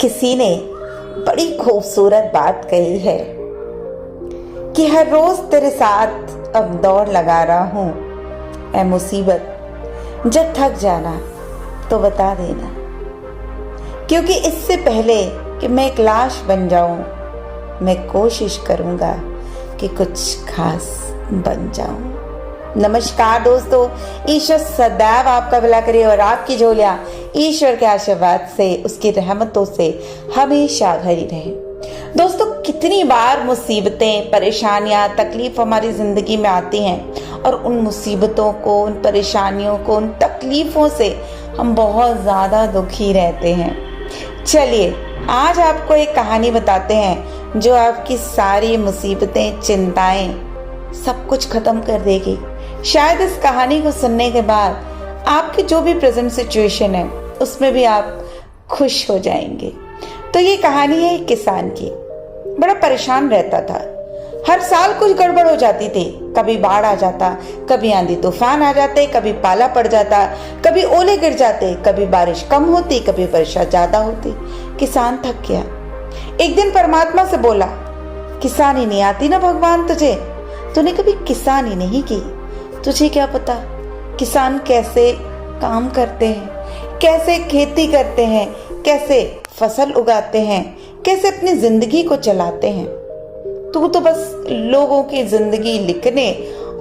किसी ने बड़ी खूबसूरत बात कही है कि हर रोज तेरे साथ अब दौड़ लगा रहा हूं। ऐ मुसीबत, जब थक जाना तो बता देना, क्योंकि इससे पहले कि मैं एक लाश बन जाऊं, मैं कोशिश करूंगा कि कुछ खास बन जाऊं। नमस्कार दोस्तों, ईश्वर सदैव आपका भला करे और आपकी झोलियां ईश्वर के आशीर्वाद से, उसकी रहमतों से हमेशा भरी रहे। दोस्तों, कितनी बार मुसीबतें, परेशानियां, तकलीफ हमारी जिंदगी में आती हैं और उन मुसीबतों को, उन परेशानियों को, उन तकलीफों से हम बहुत ज्यादा दुखी रहते हैं। चलिए आज आपको एक कहानी बताते हैं जो आपकी सारी मुसीबतें, चिंताएं सब कुछ खत्म कर देगी। शायद इस कहानी को सुनने के बाद आपकी जो भी प्रेजेंट सिचुएशन है उसमें भी आप खुश हो जाएंगे। तो ये कहानी है एक किसान की। बड़ा परेशान रहता था, हर साल कुछ गड़बड़ हो जाती थी। कभी बाढ़ आ जाता, कभी आंधी तूफान आ जाते, कभी पाला पड़ जाता, कभी ओले गिर जाते, कभी बारिश कम होती, कभी वर्षा ज्यादा होती। किसान थक गया। एक दिन परमात्मा से बोला, किसानी नहीं आती ना भगवान तुझे, तूने कभी किसानी नहीं की, तुझे क्या पता किसान कैसे काम करते हैं, कैसे खेती करते हैं, कैसे फसल उगाते हैं, कैसे अपनी जिंदगी को चलाते हैं। तू तो बस लोगों की जिंदगी लिखने,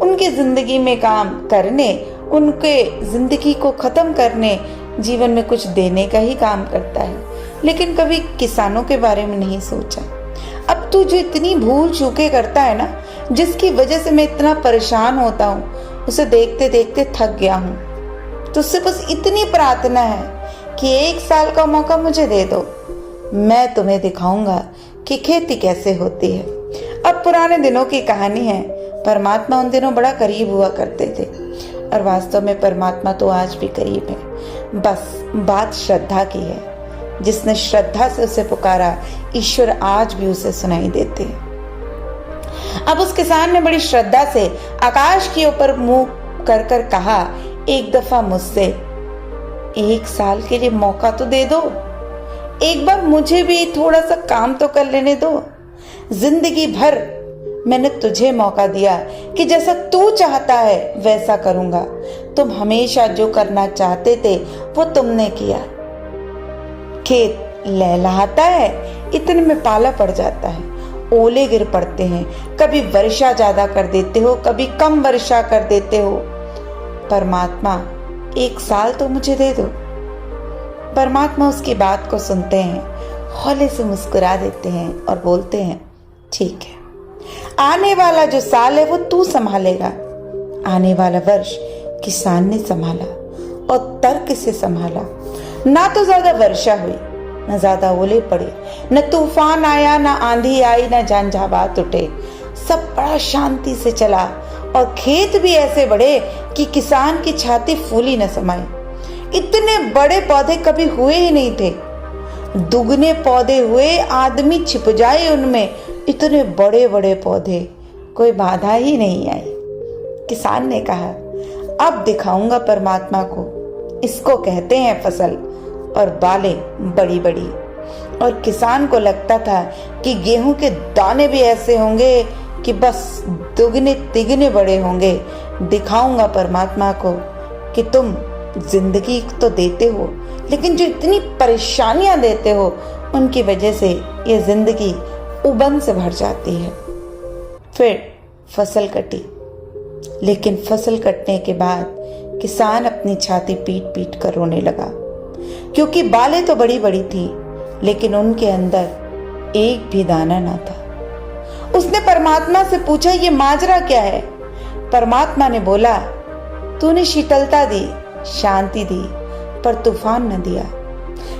उनकी जिंदगी में काम करने, उनके जिंदगी को खत्म करने, जीवन में कुछ देने का ही काम करता है, लेकिन कभी किसानों के बारे में नहीं सोचा। अब तू जो इतनी भूल चूके करता है ना, जिसकी वजह से मैं इतना परेशान होता हूँ, उसे देखते देखते थक गया हूँ। तुझसे बस इतनी प्रार्थना है कि एक साल का मौका मुझे दे दो, मैं तुम्हें दिखाऊंगा कि खेती कैसे होती है। अब पुराने दिनों की कहानी है। परमात्मा उन दिनों बड़ा करीब हुआ करते थे और वास्तव में परमात्मा तो आज भी करीब है। बस बात श्रद्धा की है। जिसने श्रद्धा से उसे पुकारा, ईश्वर आज भी उसे सुनाई देते हैं। अब उस किसान ने बड़ी श्रद्धा से आकाश के ऊपर मुंह कर कर कहा, एक दफा मुझसे एक साल के लिए मौका तो दे दो, एक बार मुझे भी थोड़ा सा काम तो कर लेने दो। जिंदगी भर मैंने तुझे मौका दिया कि जैसा तू चाहता है वैसा करूंगा। तुम हमेशा जो करना चाहते थे वो तुमने किया। खेत लहलहाता है, इतने में पाला पड़ जाता है, ओले गिर पड़ते हैं, कभी वर्षा ज्यादा कर देते हो, कभी कम वर्षा कर देते हो। परमात्मा एक साल तो मुझे दे दो। परमात्मा उसकी बात को सुनते हैं, हौले से मुस्कुरा देते हैं और बोलते हैं, ठीक है, आने वाला जो साल है वो तू संभालेगा। आने वाला वर्ष किसान ने संभाला और तर्क से संभाला। ना तो ज्यादा वर्षा हुई, न ज्यादा ओले पड़े, न तूफान आया, न आंधी आई, न झंझावात उठे। सब बड़ा शांति से चला और खेत भी ऐसे बढ़े कि किसान की छाती फूली न समाई। इतने बड़े पौधे कभी हुए ही नहीं थे। दुगने पौधे हुए, आदमी छिप जाए उनमें। इतने बड़े बड़े पौधे, कोई बाधा ही नहीं आई। किसान ने कहा, अब दिखाऊंगा परमात्मा को, इसको कहते हैं फसल और बालें बड़ी बड़ी। और किसान को लगता था कि गेहूं के दाने भी ऐसे होंगे कि बस दुगने तिगने बड़े होंगे। दिखाऊंगा परमात्मा को कि तुम जिंदगी तो देते हो, लेकिन जो इतनी परेशानियां देते हो उनकी वजह से ये जिंदगी उबन से भर जाती है। फिर फसल कटी, लेकिन फसल कटने के बाद किसान अपनी छाती पीट पीट कर रोने लगा, क्योंकि बालें तो बड़ी बड़ी थी लेकिन उनके अंदर एक भी दाना ना था। उसने परमात्मा से पूछा, ये माजरा क्या है? परमात्मा ने बोला, तूने शीतलता दी, शांति दी, पर तूफान न दिया।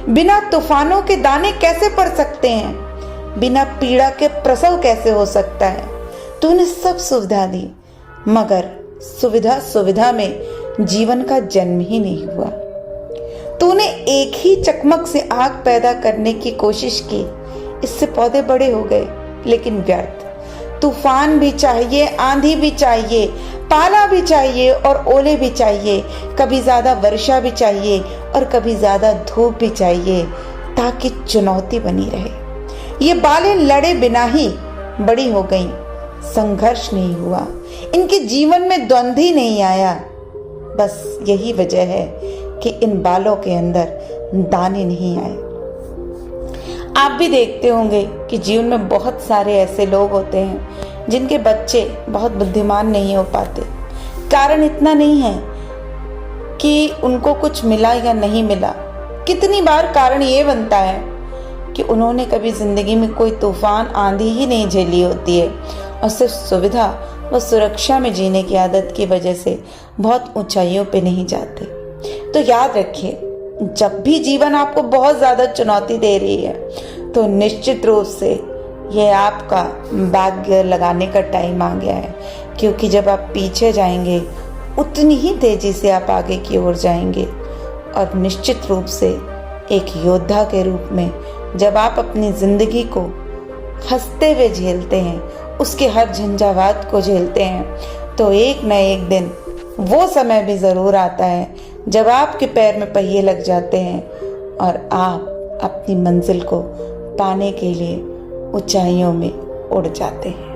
बिना तूफानों के दाने कैसे पड़ सकते हैं? बिना पीड़ा के प्रसव कैसे हो सकता है? तूने सब सुविधा दी, मगर सुविधा में जीवन का जन्म ही नहीं हुआ। तूने एक ही चकमक से आग पैदा करने की कोशिश की, इससे पौधे बड़े हो गए, लेकिन व्यर्थ। तूफान भी चाहिए, आंधी भी चाहिए, पाला भी चाहिए और ओले भी चाहिए। कभी ज्यादा वर्षा भी चाहिए और कभी ज्यादा धूप भी चाहिए, ताकि चुनौती बनी रहे। ये बालें लड़े बिना ही बड़ी हो गईं, संघर्ष नहीं हुआ, इनके जीवन में द्वंद्व ही नहीं आया। बस यही वजह है कि इन बालों के अंदर दाने नहीं आए। आप भी देखते होंगे कि जीवन में बहुत सारे ऐसे लोग होते हैं जिनके बच्चे बहुत बुद्धिमान नहीं हो पाते। कारण इतना नहीं है कि उनको कुछ मिला या नहीं मिला, कितनी बार कारण ये बनता है कि उन्होंने कभी जिंदगी में कोई तूफान आंधी ही नहीं झेली होती है और सिर्फ सुविधा व सुरक्षा में जीने की आदत की वजह से बहुत ऊंचाइयों पे नहीं जाते। तो याद रखिए, जब भी जीवन आपको बहुत ज्यादा चुनौती दे रही है तो निश्चित रूप से यह आपका भाग्य लगाने का टाइम आ गया है, क्योंकि जब आप पीछे जाएंगे उतनी ही तेजी से आप आगे की ओर जाएंगे। और निश्चित रूप से एक योद्धा के रूप में जब आप अपनी जिंदगी को हंसते हुए झेलते हैं, उसके हर झंझावात को झेलते हैं, तो एक न एक दिन वो समय भी ज़रूर आता है जब आपके पैर में पहिए लग जाते हैं और आप अपनी मंजिल को पाने के लिए ऊंचाइयों में उड़ जाते हैं।